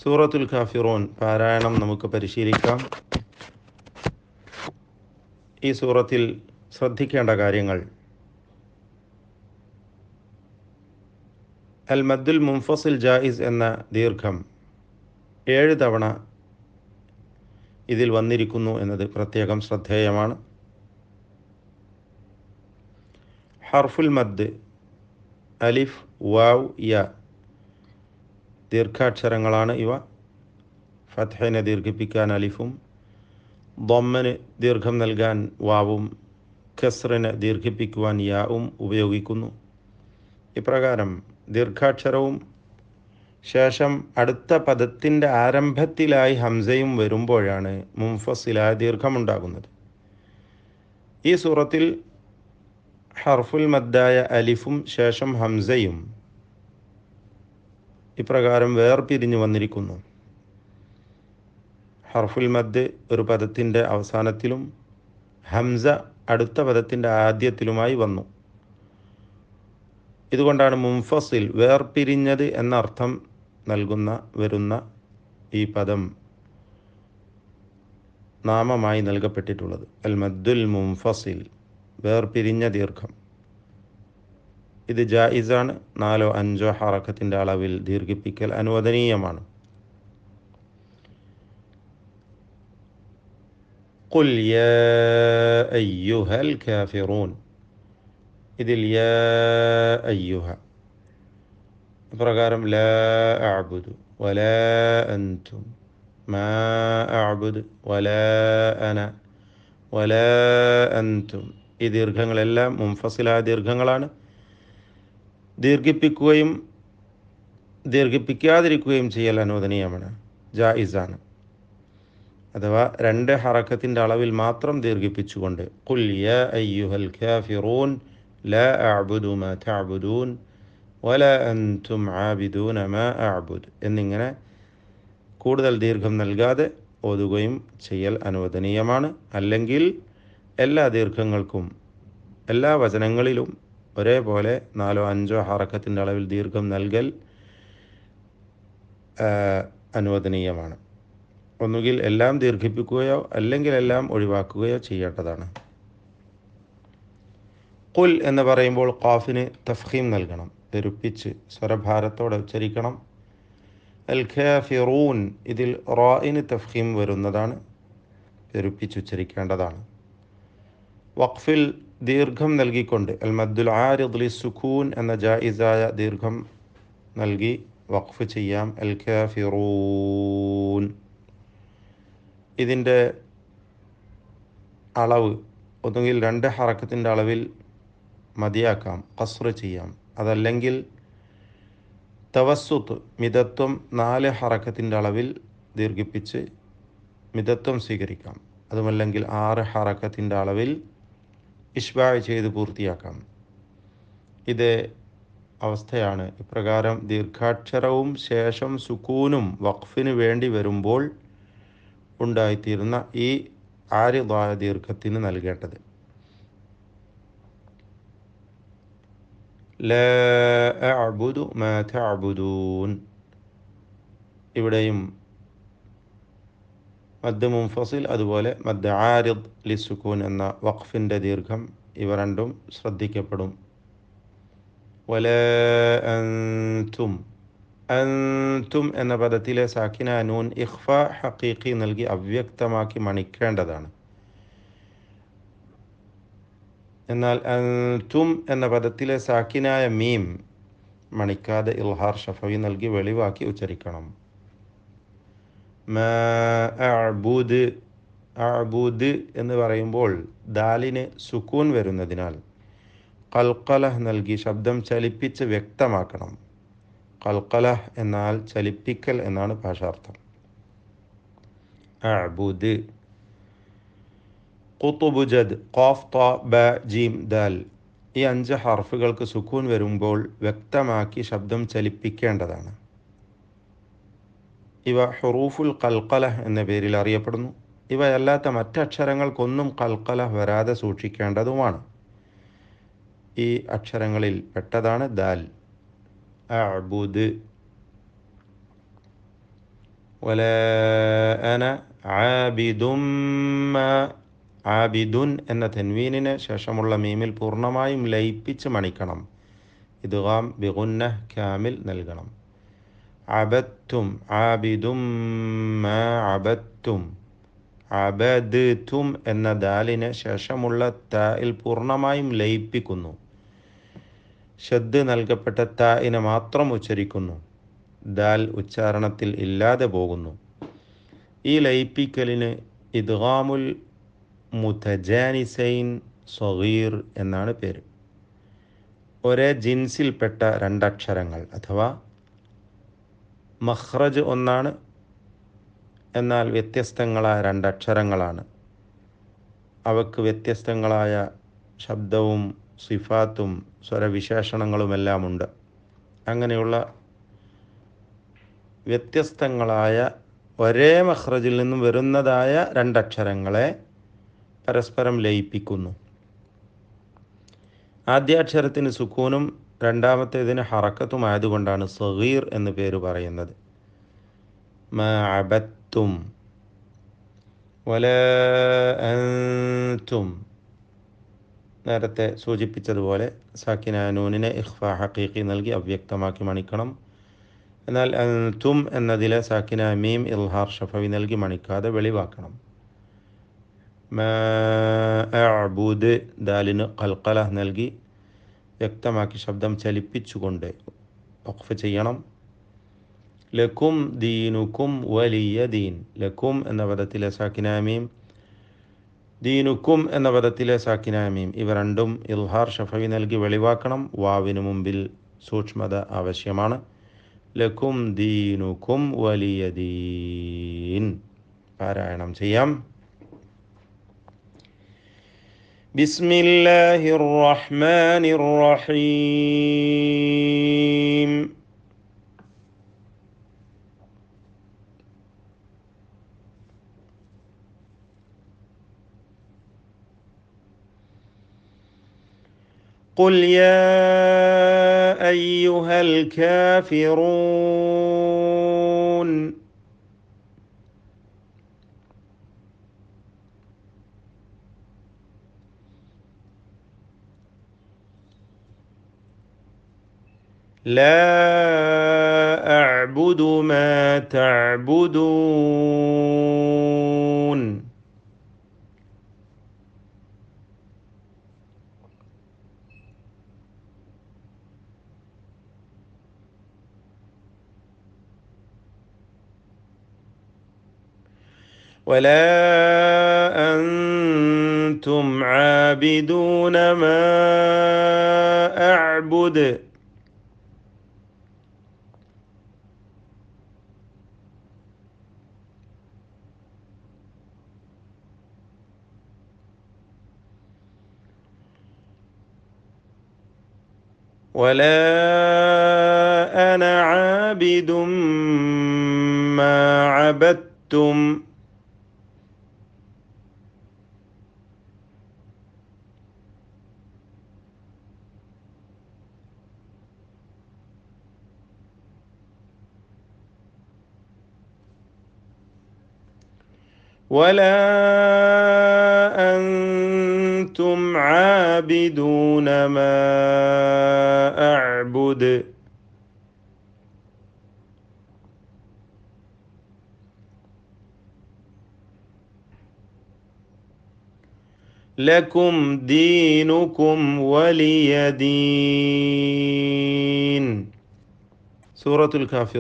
സൂറത്തുൽ കാഫിറൂൻ പാരായണം നമുക്ക് പരിശീലിക്കാം. ഈ സൂറത്തിൽ ശ്രദ്ധിക്കേണ്ട കാര്യങ്ങൾ: അൽ മദ്ദുൽ മുൻഫസിൽ ജായിസ് എന്ന ദീർഘം 7 തവണ ഇതിൽ വന്നിരിക്കുന്നു എന്നത് പ്രത്യേകം ശ്രദ്ധേയമാണ്. ഹർഫുൽ മദ് അലിഫ്, വാവ്, യ ദീർഘാക്ഷരങ്ങളാണ് ഇവ. ഫത്ഹിനെ ദീർഘിപ്പിക്കാൻ അലിഫും, ദമ്മന് ദീർഘം നൽകാൻ വാവും, കസ്റിനെ ദീർഘിപ്പിക്കുവാൻ യാവും ഉപയോഗിക്കുന്നു. ഇപ്രകാരം ദീർഘാക്ഷരവും ശേഷം അടുത്ത പദത്തിൻ്റെ ആരംഭത്തിലായി ഹംസയും വരുമ്പോഴാണ് മുൻഫസിലായ ദീർഘമുണ്ടാകുന്നത്. ഈ സൂറത്തിൽ ഹർഫുൽ മദ്ദായ അലിഫും ശേഷം ഹംസയും ഇപ്രകാരം വേർപിരിഞ്ഞു വന്നിരിക്കുന്നു. ഹർഫുൽ മദ് ഒരു പദത്തിൻ്റെ അവസാനത്തിലും ഹംസ അടുത്ത പദത്തിൻ്റെ ആദ്യത്തിലുമായി വന്നു. ഇതുകൊണ്ടാണ് മുൻഫസിൽ, വേർപിരിഞ്ഞത് എന്നർത്ഥം വരുന്ന ഈ പദം നാമമായി നൽകപ്പെട്ടിട്ടുള്ളത്. അൽ മദ്ദുൽ മുൻഫസിൽ, വേർപിരിഞ്ഞ ദീർഘം. ഇത് ജായിസാണ്. 4 or 5 ഹറക്കത്തിൻ്റെ അളവിൽ ദീർഘിപ്പിക്കൽ അനുവദനീയമാണ്. ഖുൽ യാ അയ്യുഹൽ കാഫിറൂൻ, ഇതിൽ യാ അയ്യുഹ പ്രകാരം ലാ അഅ്ബുദു വലാ അൻതും മാ അഅ്ബുദു വലാ അന വലാ അൻതും, ഈ ദീർഘങ്ങളെല്ലാം മുൻഫസിലായ ദീർഘങ്ങളാണ്. ദീർഘിപ്പിക്കുകയും ദീർഘിപ്പിക്കാതിരിക്കുകയും ചെയ്യൽ അനുവദനീയമാണ്, ജായിസാണ്. അഥവാ 2 ഹറക്കത്തിൻ്റെ അളവിൽ മാത്രം ദീർഘിപ്പിച്ചുകൊണ്ട് ഖുൽ യാ അയ്യുഹൽ കാഫിറൂൻ ലാ അഅ്ബുദു മാ തഅ്ബുദൂൻ വലാ അൻതും ആബിദൂന മാ അഅ്ബുദ് എന്നിങ്ങനെ കൂടുതൽ ദീർഘം നൽകാതെ ഓതുകയും ചെയ്യൽ അനുവദനീയമാണ്. അല്ലെങ്കിൽ എല്ലാ ദീർഘങ്ങൾക്കും എല്ലാ വചനങ്ങളിലും ഒരേപോലെ 4 or 5 ഹറക്കത്തിൻ്റെ അളവിൽ ദീർഘം നൽകൽ അനുവദനീയമാണ്. ഒന്നുകിൽ എല്ലാം ദീർഘിപ്പിക്കുകയോ അല്ലെങ്കിൽ എല്ലാം ഒഴിവാക്കുകയോ ചെയ്യേണ്ടതാണ്. ഖുൽ എന്ന് പറയുമ്പോൾ ഖാഫിന് തഫ്ഖീം നൽകണം, പെരുപ്പിച്ച് സ്വരഭാരത്തോടെ ഉച്ചരിക്കണം. അൽ കാഫിറൂൻ, ഇതിൽ റായിന് തഫ്ഖീം വരുന്നതാണ്, പെരുപ്പിച്ചുച്ചരിക്കേണ്ടതാണ്. വഖഫിൽ ദീർഘം നൽകിക്കൊണ്ട് അൽ മദ്ദുൽ ആരിദ് ലിസ്സുകൂൻ എന്ന ജായിസായ ദീർഘം നൽകി വഖഫ് ചെയ്യാം. അൽ കാഫിറൂൻ, ഇതിൻ്റെ അളവ് ഒന്നുകിൽ 2 ഹറക്കത്തിൻ്റെ അളവിൽ മതിയാക്കാം, ഖസ്റ് ചെയ്യാം. അതല്ലെങ്കിൽ തവസ്സുത്ത്, മിതത്വം 4 ഹറക്കത്തിൻ്റെ അളവിൽ ദീർഘിപ്പിച്ച് മിതത്വം സ്വീകരിക്കാം. അതുമല്ലെങ്കിൽ 6 ഹറക്കത്തിൻ്റെ അളവിൽ ഇഷ്ബാഅ് ചെയ്ത് പൂർത്തിയാക്കാം. ഇത് അവസ്ഥയാണ്. ഇപ്രകാരം ദീർഘാക്ഷരവും ശേഷം സുക്കൂനും വഖഫിന് വേണ്ടി വരുമ്പോൾ ഉണ്ടായിത്തീരുന്ന ഈ ആരിദായ ദീർഘത്തിന് നൽകേണ്ടത്. ലാ അഅ്ബുദു മാ തഅ്ബുദൂൻ, ഇവിടെയും മദ് മുൻഫസിൽ അതുപോലെ മദ് ആരിദ് ലിസ്സുക്കൂൻ എന്ന വഖഫിൻ്റെ ദീർഘം, ഇവ രണ്ടും ശ്രദ്ധിക്കപ്പെടും. വലാ അൻതും, അൻതും എന്ന പദത്തിലെ സാക്കിന നൂൻ ഇഖ്ഫ ഹഖീഖി നൽകി അവ്യക്തമാക്കി മണിക്കേണ്ടതാണ്. എന്നാൽ അൻതും എന്ന പദത്തിലെ സാക്കിനായ മീം മണിക്കാതെ ഇൽഹാർ ഷഫവി നൽകി വെളിവാക്കി ഉച്ചരിക്കണം. മാ അഅ്ബുദ്, അഅ്ബുദ് എന്ന് പറയുമ്പോൾ ദാലിന് സുക്കൂൻ വരുന്നതിനാൽ ഖൽഖലഹ് നൽകി ശബ്ദം ചലിപ്പിച്ച് വ്യക്തമാക്കണം. ഖൽഖലഹ് എന്നാൽ ചലിപ്പിക്കൽ എന്നാണ് ഭാഷാർത്ഥം. അഅ്ബുദ്. ഖുതുബ് ജദ്, ഖാഫ് ത ബ ജീം ദാൽ, ഈ 5 ഹർഫുകൾക്ക് സുക്കൂൻ വരുമ്പോൾ വ്യക്തമാക്കി ശബ്ദം ചലിപ്പിക്കേണ്ടതാണ്. ഇവ ഹുറൂഫുൽ ഖൽഖലഹ് എന്ന പേരിൽ അറിയപ്പെടുന്നു. ഇവയല്ലാത്ത മറ്റക്ഷരങ്ങൾക്കൊന്നും ഖൽഖലഹ് വരാതെ സൂക്ഷിക്കേണ്ടതുമാണ്. ഈ അക്ഷരങ്ങളിൽ പെട്ടതാണ് ദാൽ. അഅ്ബുദ്. വല അന ആബിദും മാ. ആബിദുൻ എന്ന തെൻവീനിന് ശേഷമുള്ള മീമിൽ പൂർണ്ണമായും ലയിപ്പിച്ച് മണിക്കണം. ഇദ്ഗാം ബിഗുന്ന കാമിൽ നൽകണം. അബത്തും ആബിദും മാ അബത്തും. അബദ്തും എന്ന ദാലിന് ശേഷമുള്ള തായിൽ പൂർണ്ണമായും ലയിപ്പിക്കുന്നു. ഷദ് നൽകപ്പെട്ട തായിനെ മാത്രം ഉച്ചരിക്കുന്നു. ദാൽ ഉച്ചാരണത്തിൽ ഇല്ലാതെ പോകുന്നു. ഈ ലയിപ്പിക്കലിന് ഇദ്ഗാമുൽ മുതജാനിസൈൻ സ്വഗീർ എന്നാണ് പേര്. ഒരേ ജിൻസിൽപ്പെട്ട രണ്ടക്ഷരങ്ങൾ അഥവാ മഖ്റജ് ഒന്നാണ്, എന്നാൽ വ്യത്യസ്തങ്ങളായ രണ്ടക്ഷരങ്ങളാണ്. അവക്ക് വ്യത്യസ്തങ്ങളായ ശബ്ദവും സിഫാത്തും സ്വരവിശേഷണങ്ങളുമെല്ലാമുണ്ട്. അങ്ങനെയുള്ള വ്യത്യസ്തങ്ങളായ ഒരേ മഖ്റജിൽ നിന്നും വരുന്നതായ രണ്ടക്ഷരങ്ങളെ പരസ്പരം ലയിപ്പിക്കുന്നു. ആദ്യാക്ഷരത്തിന് സുക്കൂനും രണ്ടാമത്തേതിന് ഹറക്കത്തും ആയതുകൊണ്ടാണ് സഗീർ എന്ന് പേര് പറയുന്നത്. മാ അബത്തും വല അൻതും. നേരത്തെ സൂചിപ്പിച്ചതുപോലെ സാക്കിന നൂനിനെ ഇഖ്ഫാ ഹഖീഖി നൽകി അവ്യക്തമാക്കി മണിക്കണം. എന്നാൽ അൻതും എന്നതിലെ സാക്കിന മീം ഇൽഹാർ ഷഫവി നൽകി മണിക്കാതെ വെളിവാക്കണം. മാ അഅ്ബുദ് ദാലിന് ഖൽഖല നൽകി വ്യക്തമാക്കി ശബ്ദം ചലിപ്പിച്ചുകൊണ്ട് വഖഫ് ചെയ്യണം. ലക്കും ദീനുക്കും വലിയ ദീൻ. ലക്കും എന്ന പദത്തിലെ സാക്കിന മീം, ദീനുക്കും എന്ന പദത്തിലെ സാക്കിന മീം ഇവ രണ്ടും ഇൽഹാർ ഷഫവി നൽകി വെളിവാക്കണം. വാവിന് മുമ്പിൽ സൂക്ഷ്മത ആവശ്യമാണ്. ലക്കും ദീനുക്കും വലിയ ദീൻ. പാരായണം ചെയ്യാം. ബിസ്മില്ലാഹിർ റഹ്മാനിർ റഹീം. قل يا أيها الكافرون. لا أعبد ما تعبدون. ولا أنتم عابدون ما أعبد. ولا أنا عابد ما عبدتم. ولا أنتم عابدون ما أعبد. لكم دينكم ولي دين. സൂറത്തുൽ കാഫിറൂൻ